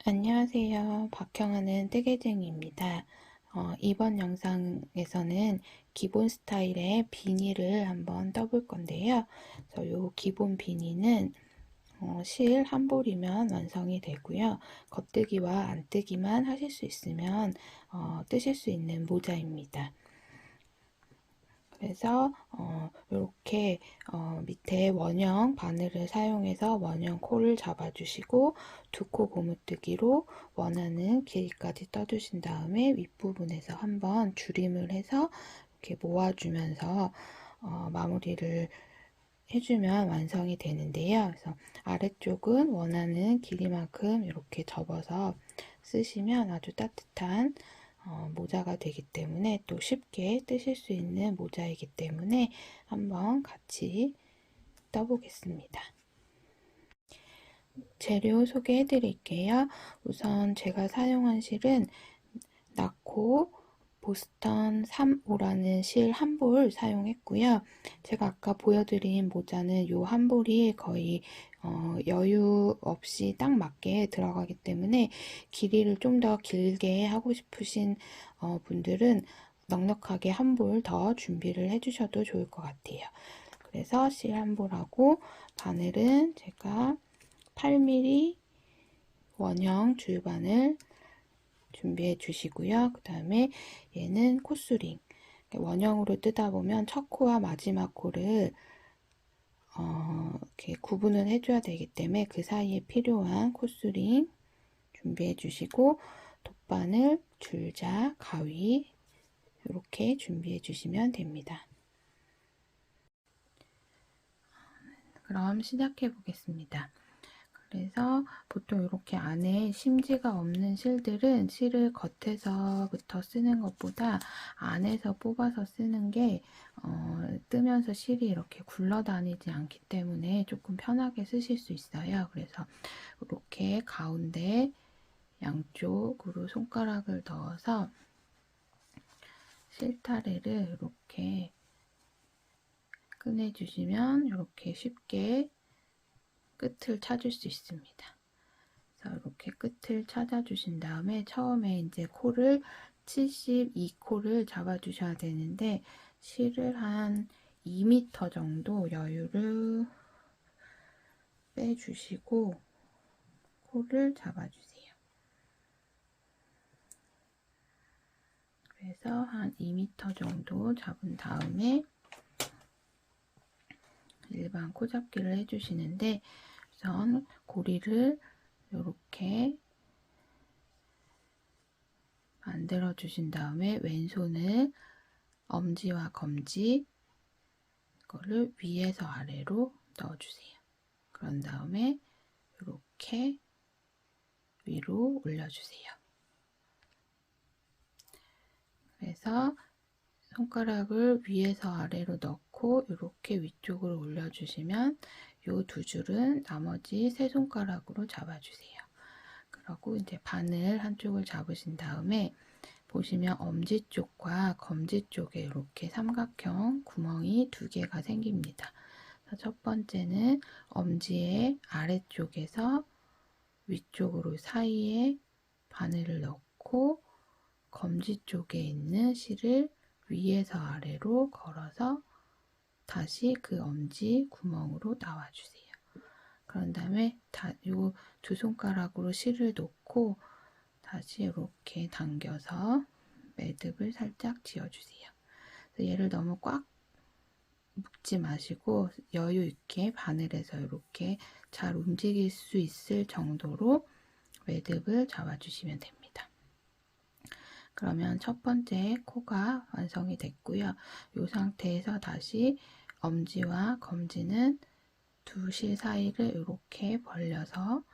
안녕하세요. 박형아는 뜨개쟁이입니다. 이번 영상에서는 기본 스타일의 비니를 한번 떠볼 건데요. 그래서 요 기본 비니는 실 한 볼이면 완성이 되고요. 겉뜨기와 안뜨기만 하실 수 있으면 뜨실 수 있는 모자입니다. 그래서 이렇게 밑에 원형 바늘을 사용해서 원형 코를 잡아주시고 두 코 고무뜨기로 원하는 길이까지 떠주신 다음에 윗부분에서 한번 줄임을 해서 이렇게 모아주면서 마무리를 해주면 완성이 되는데요. 그래서 아래쪽은 원하는 길이만큼 이렇게 접어서 쓰시면 아주 따뜻한 모자가 되기 때문에 또 쉽게 뜨실 수 있는 모자이기 때문에 한번 같이 떠보겠습니다. 재료 소개해 드릴게요. 우선 제가 사용한 실은 나코 보스턴 3호라는 실 한 볼 사용했고요. 제가 아까 보여드린 모자는 요 한 볼이 거의 여유 없이 딱 맞게 들어가기 때문에 길이를 좀 더 길게 하고 싶으신 분들은 넉넉하게 한 볼 더 준비를 해주셔도 좋을 것 같아요. 그래서 실 한 볼하고 바늘은 제가 8mm 원형 줄바늘 준비해 주시고요. 그 다음에 얘는 코스링. 원형으로 뜨다 보면 첫 코와 마지막 코를 이렇게 구분을 해줘야 되기 때문에 그 사이에 필요한 코스링 준비해 주시고 돗바늘, 줄자, 가위 이렇게 준비해 주시면 됩니다. 그럼 시작해 보겠습니다. 그래서 보통 이렇게 안에 심지가 없는 실들은 실을 겉에서부터 쓰는 것보다 안에서 뽑아서 쓰는 게 뜨면서 실이 이렇게 굴러다니지 않기 때문에 조금 편하게 쓰실 수 있어요. 그래서 이렇게 가운데 양쪽으로 손가락을 넣어서 실타래를 이렇게 꺼내주시면 이렇게 쉽게 끝을 찾을 수 있습니다. 그래서 이렇게 끝을 찾아주신 다음에 처음에 이제 코를 72코를 잡아주셔야 되는데 실을 한 2m 정도 여유를 빼주시고 코를 잡아주세요. 그래서 한 2m 정도 잡은 다음에 일반 코잡기를 해주시는데 우선 고리를 이렇게 만들어 주신 다음에 왼손을 엄지와 검지 이거를 위에서 아래로 넣어주세요. 그런 다음에 이렇게 위로 올려주세요. 그래서 손가락을 위에서 아래로 넣고 이렇게 위쪽으로 올려주시면 이 두 줄은 나머지 세 손가락으로 잡아주세요. 그리고 이제 바늘 한쪽을 잡으신 다음에 보시면 엄지 쪽과 검지 쪽에 이렇게 삼각형 구멍이 두 개가 생깁니다. 첫 번째는 엄지의 아래쪽에서 위쪽으로 사이에 바늘을 넣고 검지 쪽에 있는 실을 위에서 아래로 걸어서 다시 그 엄지 구멍으로 나와주세요. 그런 다음에 이 두 손가락으로 실을 놓고 다시 이렇게 당겨서 매듭을 살짝 지어주세요. 얘를 너무 꽉 묶지 마시고 여유 있게 바늘에서 이렇게 잘 움직일 수 있을 정도로 매듭을 잡아주시면 됩니다. 그러면 첫 번째 코가 완성이 됐고요. 이 상태에서 다시 엄지와 검지는 두 실 사이를 이렇게 벌려서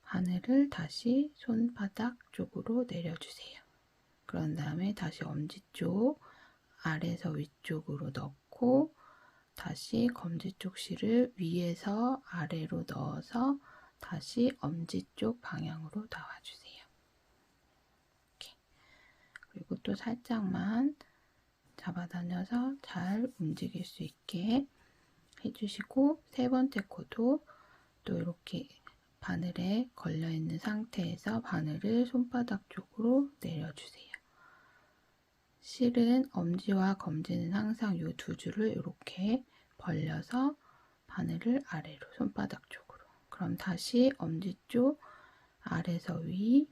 바늘을 다시 손바닥 쪽으로 내려주세요. 그런 다음에 다시 엄지 쪽 아래에서 위쪽으로 넣고 다시 검지 쪽 실을 위에서 아래로 넣어서 다시 엄지 쪽 방향으로 나와주세요. 이렇게. 그리고 또 살짝만 잡아다녀서 잘 움직일 수 있게 해주시고 세 번째 코도 또 이렇게 바늘에 걸려있는 상태에서 바늘을 손바닥 쪽으로 내려주세요. 실은 엄지와 검지는 항상 이 두 줄을 이렇게 벌려서 바늘을 아래로 손바닥 쪽으로. 그럼 다시 엄지 쪽 아래에서 위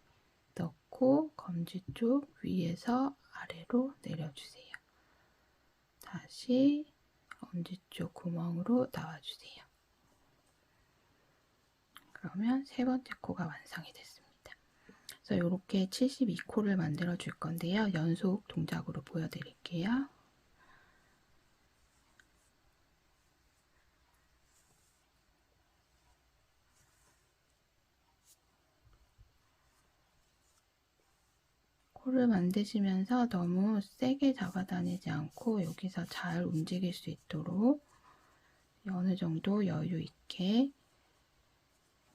넣고 검지 쪽 위에서 아래로 내려주세요. 다시 엄지 쪽 구멍으로 나와주세요. 그러면 세 번째 코가 완성이 됐습니다. 그래서 이렇게 72코를 만들어 줄 건데요. 연속 동작으로 보여드릴게요. 코를 만드시면서 너무 세게 잡아다니지 않고 여기서 잘 움직일 수 있도록 어느 정도 여유 있게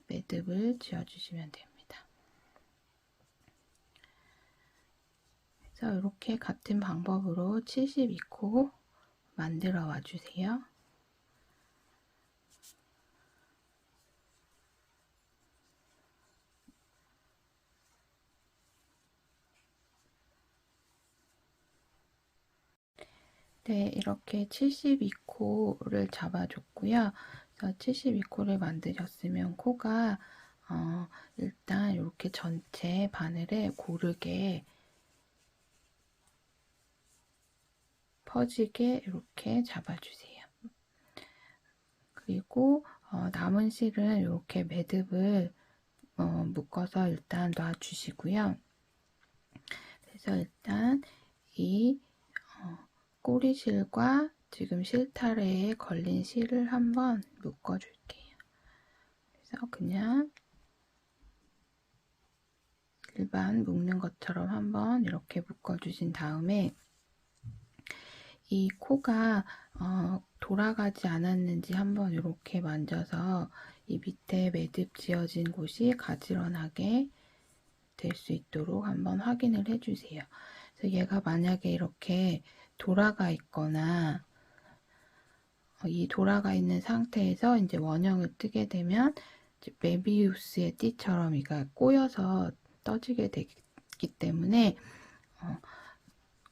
매듭을 지어주시면 됩니다. 그래서 이렇게 같은 방법으로 72코 만들어 와 주세요. 네, 이렇게 72코를 잡아줬고요. 그래서 72코를 만드셨으면 코가 일단 이렇게 전체 바늘에 고르게 퍼지게 이렇게 잡아주세요. 그리고 남은 실은 이렇게 매듭을 묶어서 일단 놔주시고요. 그래서 일단 이 꼬리실과 지금 실타래에 걸린 실을 한번 묶어줄게요. 그래서 그냥 일반 묶는 것처럼 한번 이렇게 묶어주신 다음에 이 코가 돌아가지 않았는지 한번 이렇게 만져서 이 밑에 매듭 지어진 곳이 가지런하게 될 수 있도록 한번 확인을 해주세요. 그래서 얘가 만약에 이렇게 돌아가 있거나 이 돌아가 있는 상태에서 이제 원형을 뜨게 되면 이제 메비우스의 띠처럼 이가 꼬여서 떠지게 되기 때문에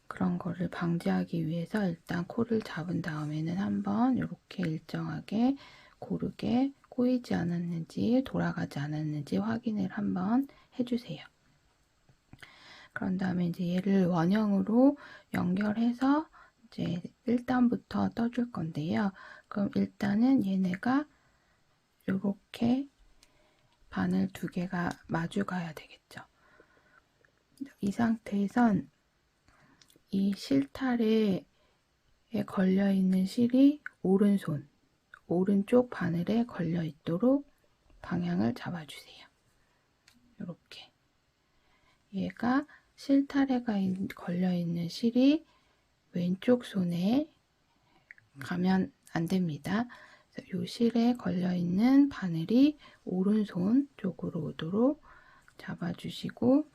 그런 거를 방지하기 위해서 일단 코를 잡은 다음에는 한번 이렇게 일정하게 고르게 꼬이지 않았는지 돌아가지 않았는지 확인을 한번 해주세요. 그런 다음에 이제 얘를 원형으로 연결해서 이제 1단부터 떠줄 건데요. 그럼 일단은 얘네가 이렇게 바늘 두 개가 마주 가야 되겠죠. 이 상태에선 이 실타래에 걸려있는 실이 오른손, 오른쪽 바늘에 걸려 있도록 방향을 잡아주세요. 이렇게. 얘가 실타래가 걸려있는 실이 왼쪽 손에 가면 안 됩니다. 이 실에 걸려있는 바늘이 오른손 쪽으로 오도록 잡아주시고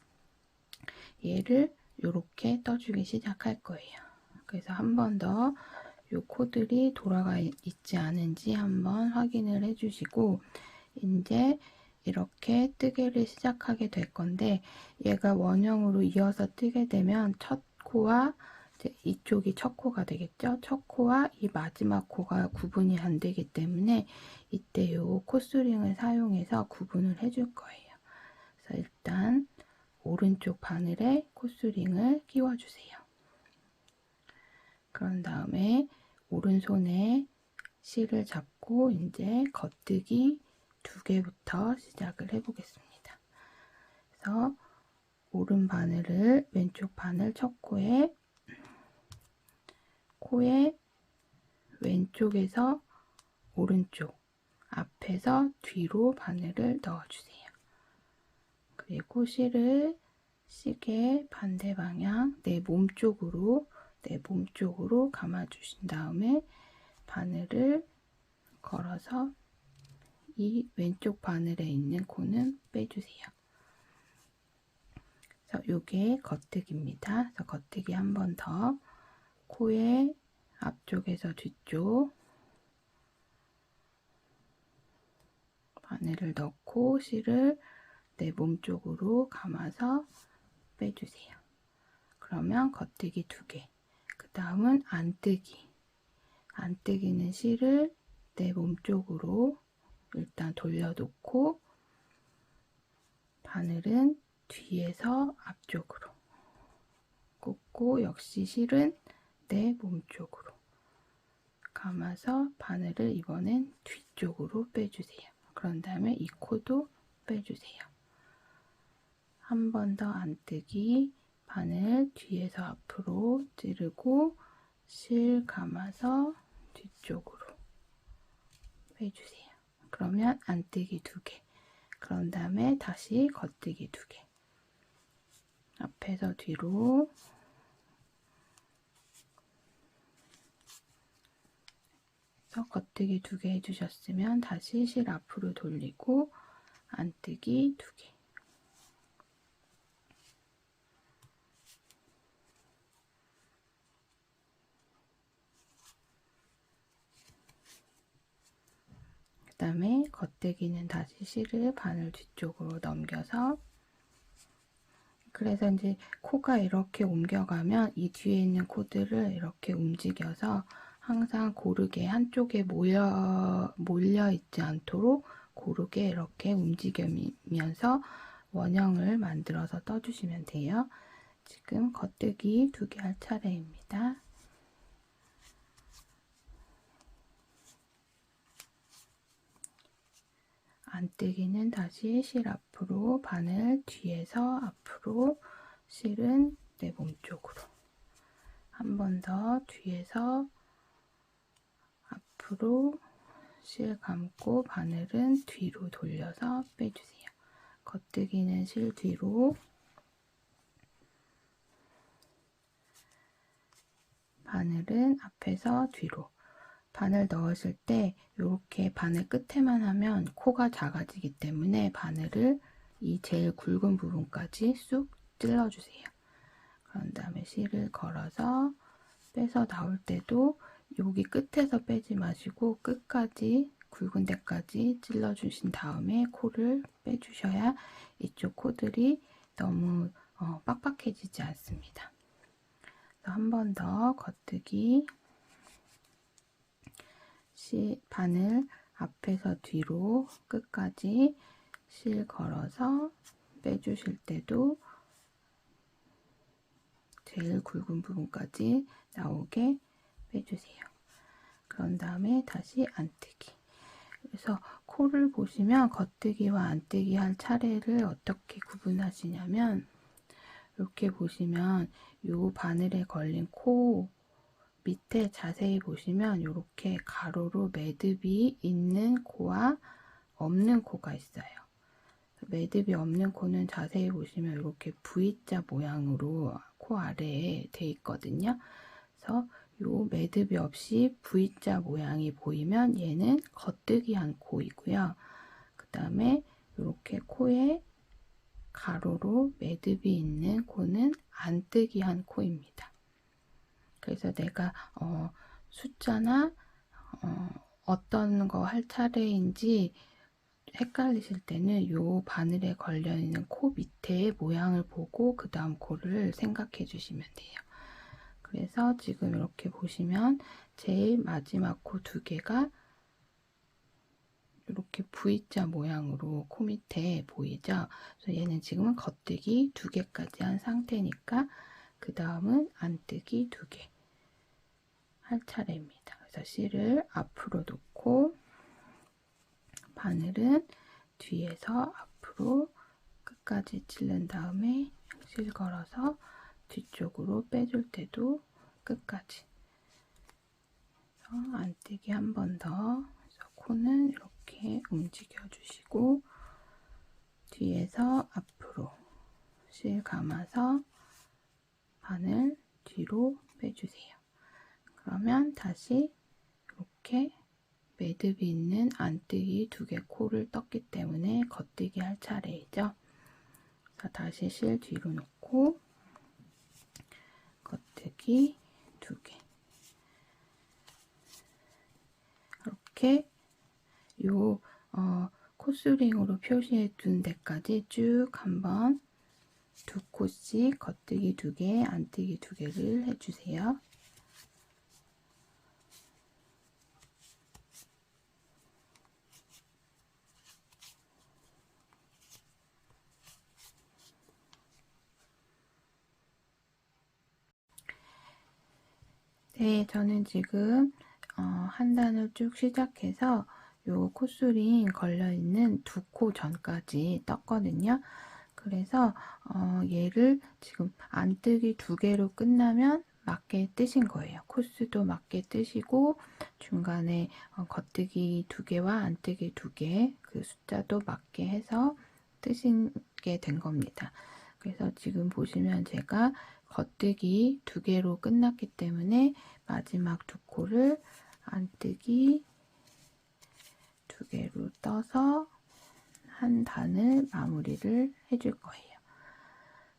얘를 이렇게 떠주기 시작할 거예요. 그래서 한 번 더 이 코들이 돌아가 있지 않은지 한번 확인을 해주시고 이제 이렇게 뜨개를 시작하게 될 건데 얘가 원형으로 이어서 뜨게 되면 첫 코와 이쪽이 첫 코가 되겠죠. 첫 코와 이 마지막 코가 구분이 안 되기 때문에 이때 이 코스링을 사용해서 구분을 해줄 거예요. 그래서 일단 오른쪽 바늘에 코스링을 끼워주세요. 그런 다음에 오른손에 실을 잡고 이제 겉뜨기 2개부터 시작을 해보겠습니다. 그래서 오른 바늘을 왼쪽 바늘 첫 코에 왼쪽에서 오른쪽 앞에서 뒤로 바늘을 넣어주세요. 그리고 실을 시계 반대 방향 내 몸쪽으로 감아주신 다음에 바늘을 걸어서 이 왼쪽 바늘에 있는 코는 빼주세요. 그래서 이게 겉뜨기입니다. 그래서 겉뜨기 한 번 더 코의 앞쪽에서 뒤쪽 바늘을 넣고 놓고 실을 내 몸 쪽으로 감아서 빼주세요. 그러면 겉뜨기 2개. 그 다음은 안뜨기. 안뜨기는 실을 내 몸 쪽으로 일단 돌려놓고 바늘은 뒤에서 앞쪽으로 꽂고 역시 실은 내 몸 쪽으로 감아서 바늘을 이번엔 뒤쪽으로 빼주세요. 그런 다음에 이 코도 빼주세요. 한 번 더 안뜨기, 바늘 뒤에서 앞으로 찌르고 실 감아서 뒤쪽으로 빼주세요. 그러면 안뜨기 2개. 그런 다음에 다시 겉뜨기 2개. 앞에서 뒤로 겉뜨기 2개 해주셨으면 다시 실 앞으로 돌리고 안뜨기 2개. 그 다음에 겉뜨기는 다시 실을 바늘 뒤쪽으로 넘겨서, 그래서 이제 코가 이렇게 옮겨가면 이 뒤에 있는 코들을 이렇게 움직여서 항상 고르게 한쪽에 몰려 있지 않도록 고르게 이렇게 움직이면서 원형을 만들어서 떠주시면 돼요. 지금 겉뜨기 2개 할 차례입니다. 안뜨기는 다시 실 앞으로, 바늘 뒤에서 앞으로, 실은 내 몸 쪽으로. 한 번 더 뒤에서 앞으로 실 감고 바늘은 뒤로 돌려서 빼주세요. 겉뜨기는 실 뒤로, 바늘은 앞에서 뒤로. 바늘 넣으실 때 이렇게 바늘 끝에만 하면 코가 작아지기 때문에 바늘을 이 제일 굵은 부분까지 쑥 찔러주세요. 그런 다음에 실을 걸어서 빼서 나올 때도 여기 끝에서 빼지 마시고 끝까지 굵은 데까지 찔러주신 다음에 코를 빼주셔야 이쪽 코들이 너무 빡빡해지지 않습니다. 한 번 더 겉뜨기, 바늘 앞에서 뒤로 끝까지 실 걸어서 빼주실 때도 제일 굵은 부분까지 나오게 빼주세요. 그런 다음에 다시 안뜨기. 그래서 코를 보시면 겉뜨기와 안뜨기 할 차례를 어떻게 구분하시냐면, 이렇게 보시면 요 바늘에 걸린 코 밑에 자세히 보시면 이렇게 가로로 매듭이 있는 코와 없는 코가 있어요. 매듭이 없는 코는 자세히 보시면 이렇게 V자 모양으로 코 아래에 돼 있거든요. 그래서 요 매듭이 없이 V자 모양이 보이면 얘는 겉뜨기 한 코이고요. 그 다음에 이렇게 코에 가로로 매듭이 있는 코는 안뜨기 한 코입니다. 그래서 내가 숫자나 어떤 거 할 차례인지 헷갈리실 때는 이 바늘에 걸려있는 코 밑에 모양을 보고 그 다음 코를 생각해 주시면 돼요. 그래서 지금 이렇게 보시면 제일 마지막 코 2개가 이렇게 V자 모양으로 코 밑에 보이죠? 그래서 얘는 지금은 겉뜨기 2개까지 한 상태니까 그 다음은 안뜨기 2개 할 차례입니다. 그래서 실을 앞으로 놓고 바늘은 뒤에서 앞으로 끝까지 찌른 다음에 실 걸어서 뒤쪽으로 빼줄 때도 끝까지. 안뜨기 한 번 더. 그래서 코는 이렇게 움직여 주시고 뒤에서 앞으로 실 감아서 바늘 뒤로 빼주세요. 그러면 다시 이렇게 매듭이 있는 안뜨기 2개 코를 떴기 때문에 겉뜨기 할 차례이죠. 그래서 다시 실 뒤로 놓고 겉뜨기 2개. 이렇게 요 코스링으로 표시해 둔 데까지 쭉 한번 2코씩 겉뜨기 2개, 안뜨기 2개를 해주세요. 네, 저는 지금 한 단을 쭉 시작해서 요 코스링 걸려있는 2코 전까지 떴거든요. 그래서 얘를 지금 안뜨기 2개로 끝나면 맞게 뜨신 거예요. 코스도 맞게 뜨시고 중간에 겉뜨기 2개와 안뜨기 2개 그 숫자도 맞게 해서 뜨시게 된 겁니다. 그래서 지금 보시면 제가 겉뜨기 2개로 끝났기 때문에 마지막 2코를 안뜨기 2개로 떠서 한 단을 마무리를 해줄 거예요.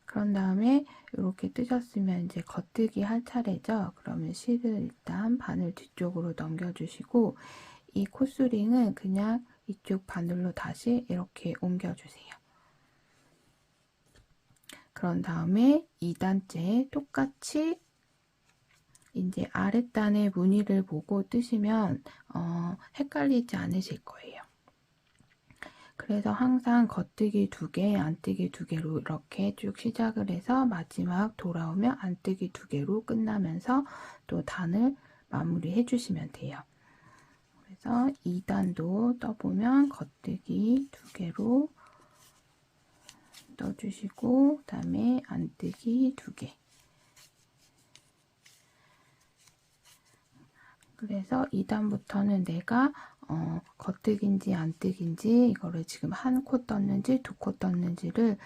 그런 다음에 이렇게 뜨셨으면 이제 겉뜨기 할 차례죠. 그러면 실을 일단 바늘 뒤쪽으로 넘겨주시고 이 코스링은 그냥 이쪽 바늘로 다시 이렇게 옮겨주세요. 그런 다음에 2단째 똑같이 이제 아랫단의 무늬를 보고 뜨시면 헷갈리지 않으실 거예요. 그래서 항상 겉뜨기 2개, 안뜨기 2개로 이렇게 쭉 시작을 해서 마지막 돌아오면 안뜨기 2개로 끝나면서 또 단을 마무리 해주시면 돼요. 그래서 2단도 떠보면 겉뜨기 2개로 떠주시고 그 다음에 안뜨기 2개. 그래서 2단부터는 내가 겉뜨기인지 안뜨기인지 이거를 지금 한 코 떴는지 2코 떴는지를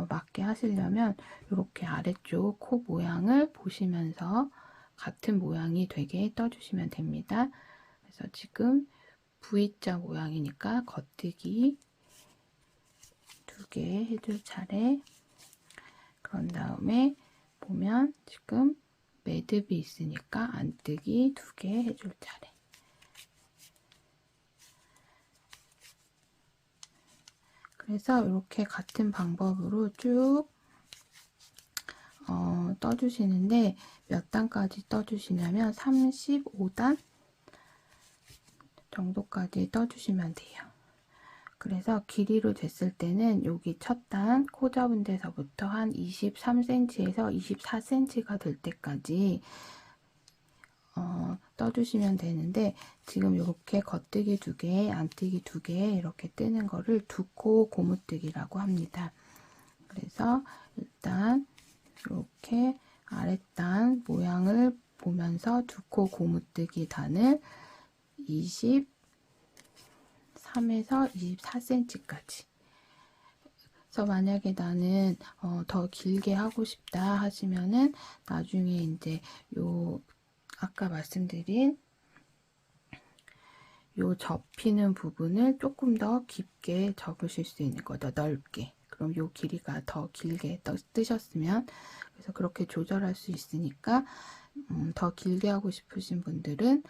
맞게 하시려면 이렇게 아래쪽 코 모양을 보시면서 같은 모양이 되게 떠주시면 됩니다. 그래서 지금 V자 모양이니까 겉뜨기 2개 해줄 차례. 그런 다음에 보면 지금 매듭이 있으니까 안뜨기 2개 해줄 차례. 그래서 이렇게 같은 방법으로 쭉 떠주시는데 몇 단까지 떠주시냐면 35단 정도까지 떠주시면 돼요. 그래서 길이로 됐을 때는 여기 첫 단 코 잡은 데서부터 한 23cm에서 24cm가 될 때까지 떠주시면 되는데 지금 이렇게 겉뜨기 2개, 안뜨기 2개 이렇게 뜨는 거를 2코 고무뜨기라고 합니다. 그래서 일단 이렇게 아랫단 모양을 보면서 2코 고무뜨기 단을 23에서 24cm까지. 그래서 만약에 나는 더 길게 하고 싶다 하시면은 나중에 이제 요 아까 말씀드린 요 접히는 부분을 조금 더 깊게 접으실 수 있는 거죠. 넓게. 그럼 요 길이가 더 길게 뜨셨으면 그래서 그렇게 조절할 수 있으니까 더 길게 하고 싶으신 분들은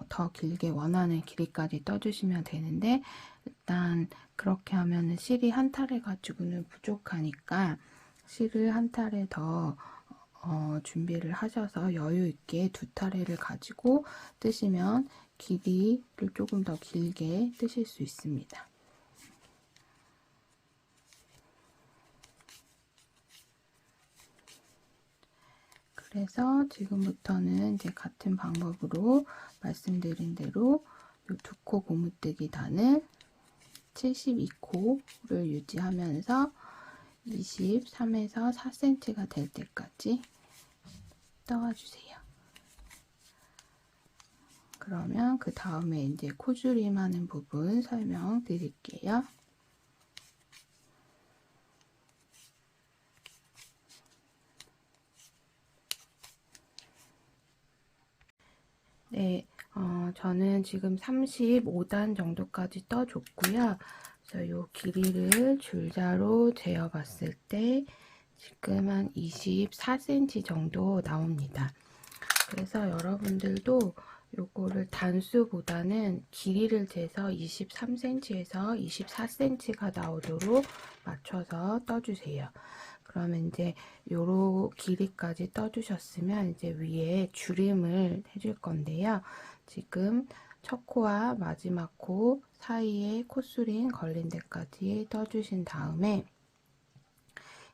더 길게 원하는 길이까지 떠주시면 되는데 일단 그렇게 하면은 실이 한 탈해 가지고는 부족하니까 실을 한 탈에 더 준비를 하셔서 여유 있게 2타래를 가지고 뜨시면 길이를 조금 더 길게 뜨실 수 있습니다. 그래서 지금부터는 이제 같은 방법으로 말씀드린 대로 이 2코 고무뜨기 단을 72코를 유지하면서 23에서 4cm가 될 때까지 떠와주세요. 그러면 그 다음에 이제 코줄임 하는 부분 설명드릴게요. 네, 저는 지금 35단 정도까지 떠줬고요. 그래서 이 길이를 줄자로 재어봤을 때 지금 한 24cm 정도 나옵니다. 그래서 여러분들도 요거를 단수보다는 길이를 재서 23cm에서 24cm가 나오도록 맞춰서 떠주세요. 그러면 이제 요로 길이까지 떠주셨으면 이제 위에 줄임을 해줄 건데요. 지금 첫 코와 마지막 코 사이에 콧수링 걸린 데까지 떠주신 다음에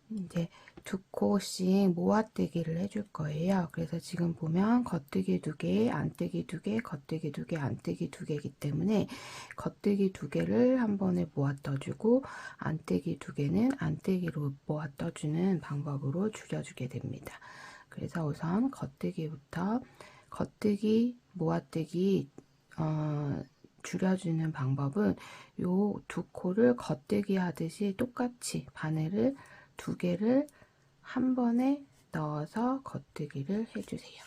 이제 두 코씩 모아뜨기를 해줄 거예요. 그래서 지금 보면 겉뜨기 2개, 안뜨기 2개, 겉뜨기 2개, 안뜨기 2개이기 때문에 겉뜨기 2개를 한 번에 모아 떠주고 안뜨기 2개는 안뜨기로 모아 떠주는 방법으로 줄여주게 됩니다. 그래서 우선 겉뜨기부터 겉뜨기, 모아뜨기 줄여주는 방법은 요 두 코를 겉뜨기 하듯이 똑같이 바늘을 2개를 한 번에 넣어서 겉뜨기를 해주세요.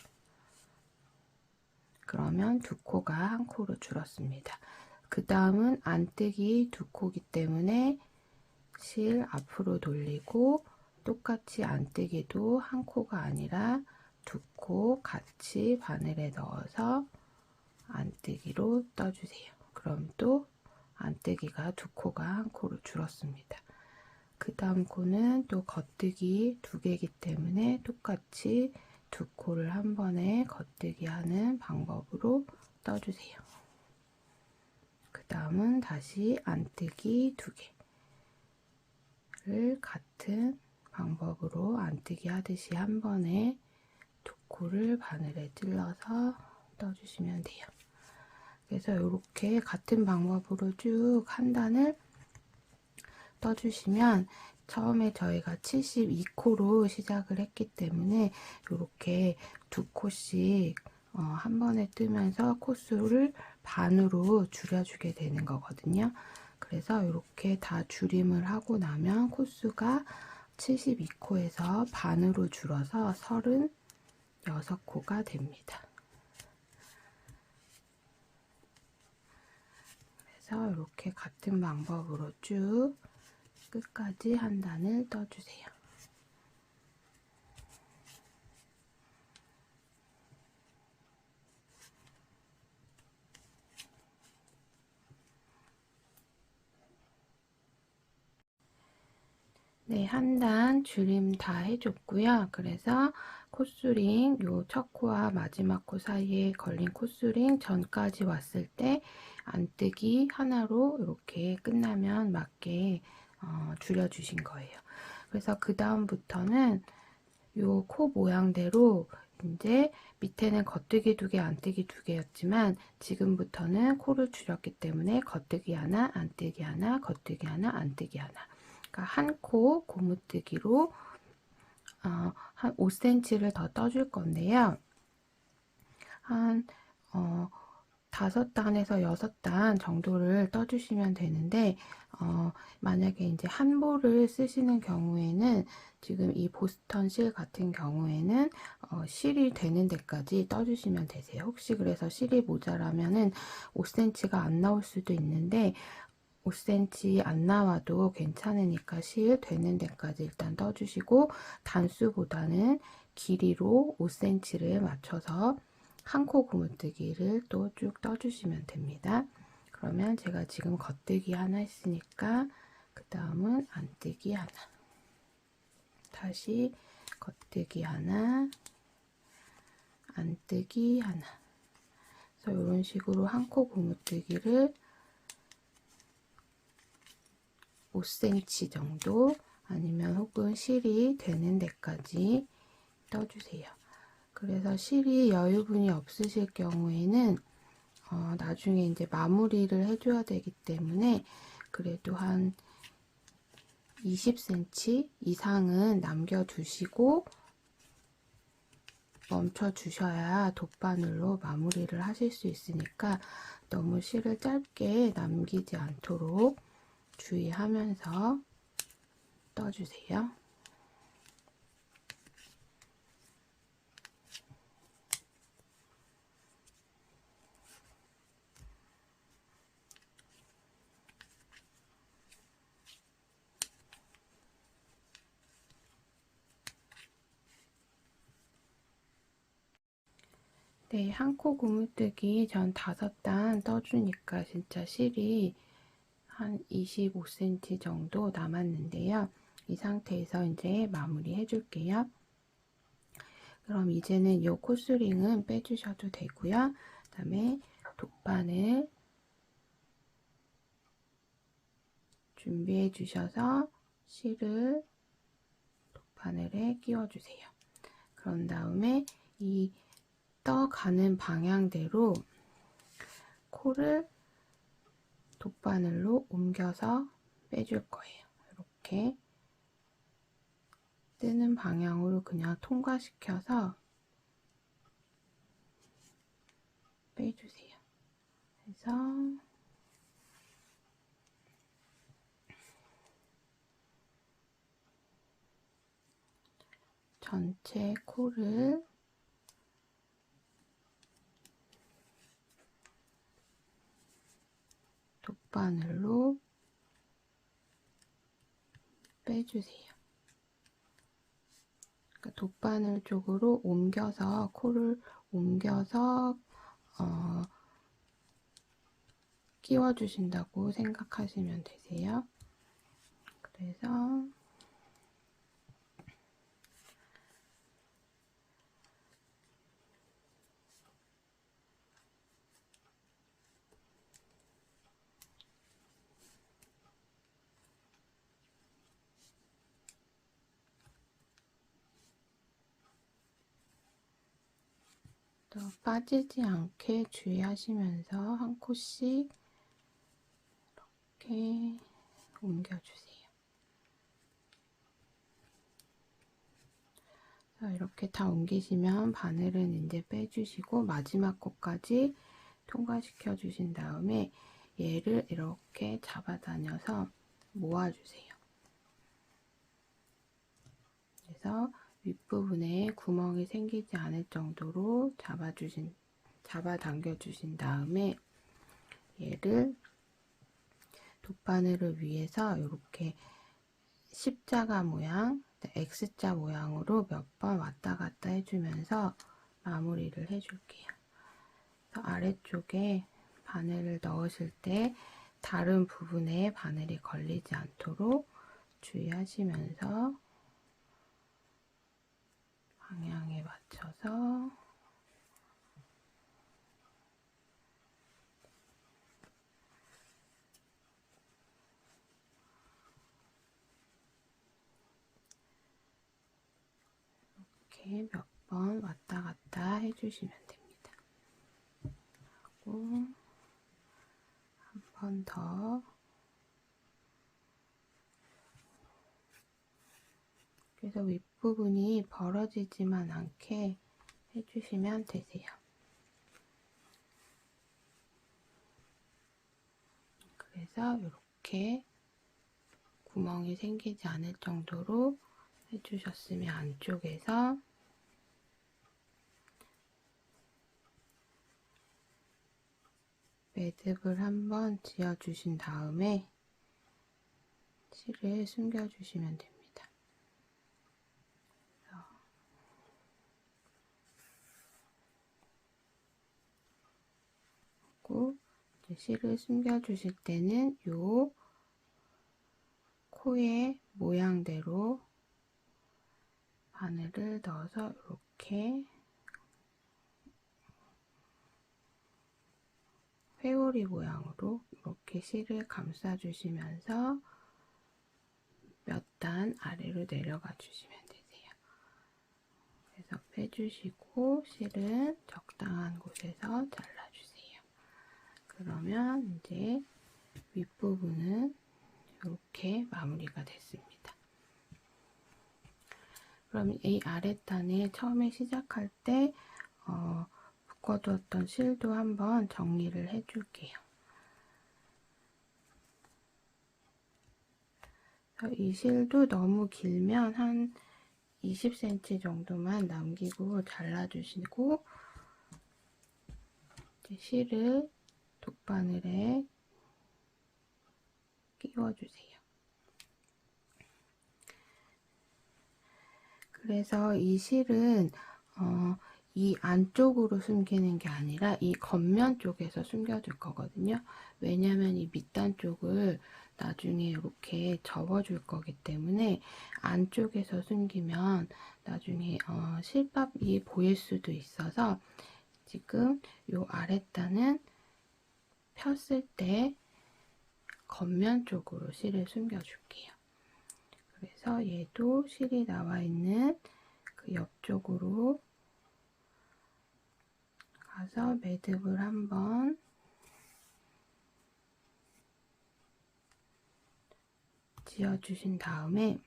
그러면 두 코가 한 코로 줄었습니다. 그 다음은 안뜨기 2코기 때문에 실 앞으로 돌리고 똑같이 안뜨기도 한 코가 아니라 2코 같이 바늘에 넣어서 안뜨기로 떠주세요. 그럼 또 안뜨기가 2코가 한 코로 줄었습니다. 그 다음 코는 또 겉뜨기 2개이기 때문에 똑같이 2코를 한 번에 겉뜨기 하는 방법으로 떠주세요. 그 다음은 다시 안뜨기 2개를 같은 방법으로 안뜨기 하듯이 한 번에 2코를 바늘에 찔러서 떠주시면 돼요. 그래서 이렇게 같은 방법으로 쭉 한 단을 떠주시면 처음에 저희가 72코로 시작을 했기 때문에 이렇게 2코씩 한 번에 뜨면서 코수를 반으로 줄여주게 되는 거거든요. 그래서 이렇게 다 줄임을 하고 나면 코수가 72코에서 반으로 줄어서 36코가 됩니다. 그래서 이렇게 같은 방법으로 쭉 끝까지 한 단을 떠주세요. 네, 한 단 줄임 다 해줬고요. 그래서 콧수링, 요 첫 코와 마지막 코 사이에 걸린 콧수링 전까지 왔을 때 안뜨기 하나로 이렇게 끝나면 맞게 줄여주신 거예요. 그래서 그 다음부터는 요 코 모양대로 이제 밑에는 겉뜨기 2개, 안뜨기 2개였지만 지금부터는 코를 줄였기 때문에 겉뜨기 하나, 안뜨기 하나, 겉뜨기 하나, 안뜨기 하나. 그러니까 한 코 고무뜨기로 한 5cm를 더 떠줄 건데요. 한 5단에서 6단 정도를 떠주시면 되는데 만약에 이제 한 볼을 쓰시는 경우에는 지금 이 보스턴 실 같은 경우에는 실이 되는 데까지 떠주시면 되세요. 혹시 그래서 실이 모자라면은 5cm가 안 나올 수도 있는데 5cm 안 나와도 괜찮으니까 실 되는 데까지 일단 떠주시고 단수보다는 길이로 5cm를 맞춰서 한 코 고무뜨기를 또 쭉 떠주시면 됩니다. 그러면 제가 지금 겉뜨기 하나 했으니까 그 다음은 안뜨기 하나, 다시 겉뜨기 하나, 안뜨기 하나. 그래서 이런 식으로 한 코 고무뜨기를 5cm 정도 아니면 혹은 실이 되는 데까지 떠주세요. 그래서 실이 여유분이 없으실 경우에는 나중에 이제 마무리를 해줘야 되기 때문에 그래도 한 20cm 이상은 남겨두시고 멈춰주셔야 돗바늘로 마무리를 하실 수 있으니까 너무 실을 짧게 남기지 않도록 주의하면서 떠주세요. 네, 한 코 고무뜨기 전 5단 떠주니까 진짜 실이 한 25cm 정도 남았는데요. 이 상태에서 이제 마무리 해줄게요. 그럼 이제는 이 코스링은 빼주셔도 되고요. 그 다음에 돗바늘 준비해 주셔서 실을 돗바늘에 끼워 주세요. 그런 다음에 이 떠가는 방향대로 코를 돗바늘로 옮겨서 빼줄 거예요. 이렇게 뜨는 방향으로 그냥 통과시켜서 빼주세요. 그래서 전체 코를 돗바늘로 빼주세요. 그러니까 돗바늘 쪽으로 옮겨서 코를 옮겨서 끼워주신다고 생각하시면 되세요. 그래서 또 빠지지 않게 주의하시면서 한 코씩 이렇게 옮겨주세요. 이렇게 다 옮기시면 바늘은 이제 빼주시고 마지막 코까지 통과시켜 주신 다음에 얘를 이렇게 잡아다녀서 모아주세요. 그래서 윗부분에 구멍이 생기지 않을 정도로 잡아당겨 주신 다음에 얘를 돗바늘을 위해서 이렇게 십자가 모양, X자 모양으로 몇 번 왔다 갔다 해주면서 마무리를 해줄게요. 아래쪽에 바늘을 넣으실 때 다른 부분에 바늘이 걸리지 않도록 주의하시면서 방향에 맞춰서 이렇게 몇 번 왔다 갔다 해주시면 됩니다. 그리고 한 번 더 그래서 윗부분이 벌어지지만 않게 해주시면 되세요. 그래서 이렇게 구멍이 생기지 않을 정도로 해주셨으면 안쪽에서 매듭을 한번 지어주신 다음에 실을 숨겨주시면 됩니다. 그리고 실을 숨겨주실 때는 요 코의 모양대로 바늘을 넣어서 이렇게 회오리 모양으로 이렇게 실을 감싸주시면서 몇 단 아래로 내려가 주시면 되세요. 그래서 빼주시고 실은 적당한 곳에서 잘라주세요. 그러면 이제 윗부분은 이렇게 마무리가 됐습니다. 그럼 이 아랫단에 처음에 시작할 때 묶어두었던 실도 한번 정리를 해줄게요. 이 실도 너무 길면 한 20cm 정도만 남기고 잘라주시고 실을 돗바늘에 끼워주세요. 그래서 이 실은 이 안쪽으로 숨기는 게 아니라 이 겉면 쪽에서 숨겨줄 거거든요. 왜냐면 이 밑단 쪽을 나중에 이렇게 접어줄 거기 때문에 안쪽에서 숨기면 나중에 실밥이 보일 수도 있어서 지금 요 아랫단은 폈을 때 겉면 쪽으로 실을 숨겨줄게요. 그래서 얘도 실이 나와 있는 그 옆쪽으로 가서 매듭을 한번 지어주신 다음에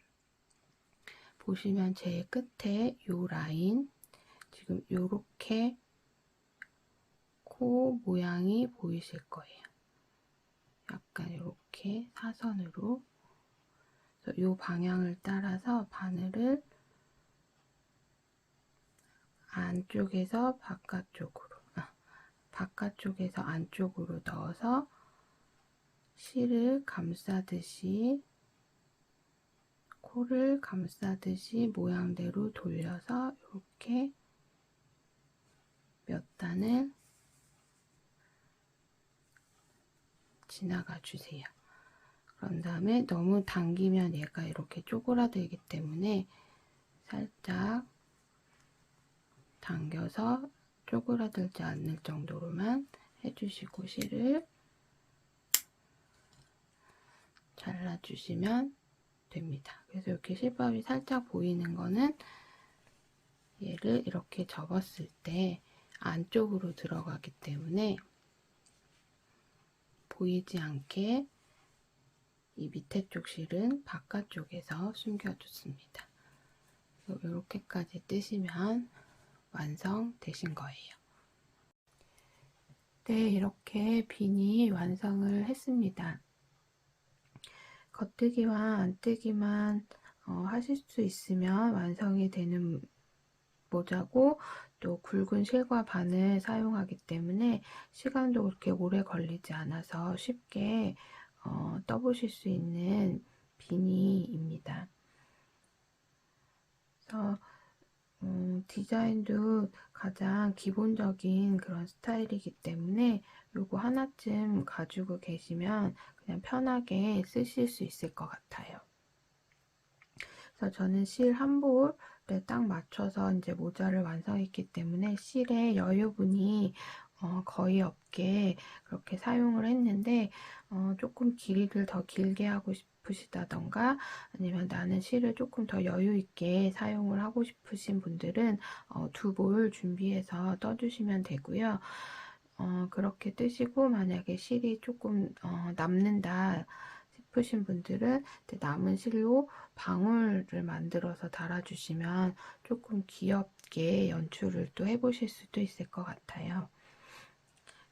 보시면 제일 끝에 요 라인 지금 요렇게 코 모양이 보이실 거예요. 약간 이렇게 사선으로 요 방향을 따라서 바늘을 안쪽에서 바깥쪽으로 바깥쪽에서 안쪽으로 넣어서 실을 감싸듯이 코를 감싸듯이 모양대로 돌려서 이렇게 몇 단을 지나가 주세요. 그런 다음에 너무 당기면 얘가 이렇게 쪼그라들기 때문에 살짝 당겨서 쪼그라들지 않을 정도로만 해주시고 실을 잘라주시면 됩니다. 그래서 이렇게 실밥이 살짝 보이는 거는 얘를 이렇게 접었을 때 안쪽으로 들어가기 때문에 보이지 않게 이 밑에 쪽 실은 바깥쪽에서 숨겨줬습니다. 이렇게까지 뜨시면 완성되신 거예요. 네, 이렇게 비니 완성을 했습니다. 겉뜨기와 안뜨기만 하실 수 있으면 완성이 되는 모자고 또 굵은 실과 바늘 사용하기 때문에 시간도 그렇게 오래 걸리지 않아서 쉽게 떠보실 수 있는 비니입니다. 그래서 디자인도 가장 기본적인 그런 스타일이기 때문에 요거 하나쯤 가지고 계시면 그냥 편하게 쓰실 수 있을 것 같아요. 그래서 저는 실 한 볼에 딱 맞춰서 이제 모자를 완성했기 때문에 실의 여유분이 거의 없게 그렇게 사용을 했는데 조금 길이를 더 길게 하고 싶으시다던가 아니면 나는 실을 조금 더 여유 있게 사용을 하고 싶으신 분들은 두 볼 준비해서 떠주시면 되고요. 그렇게 뜨시고 만약에 실이 조금 남는다 싶으신 분들은 남은 실로 방울을 만들어서 달아주시면 조금 귀엽게 연출을 또 해보실 수도 있을 것 같아요.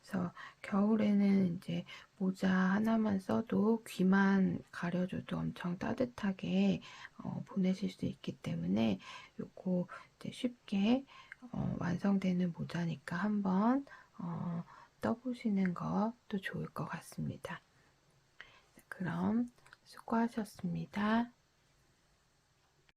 그래서 겨울에는 이제 모자 하나만 써도 귀만 가려줘도 엄청 따뜻하게 보내실 수 있기 때문에 요거 이제 쉽게 완성되는 모자니까 한번 떠보시는 것도 좋을 것 같습니다. 그럼 수고하셨습니다.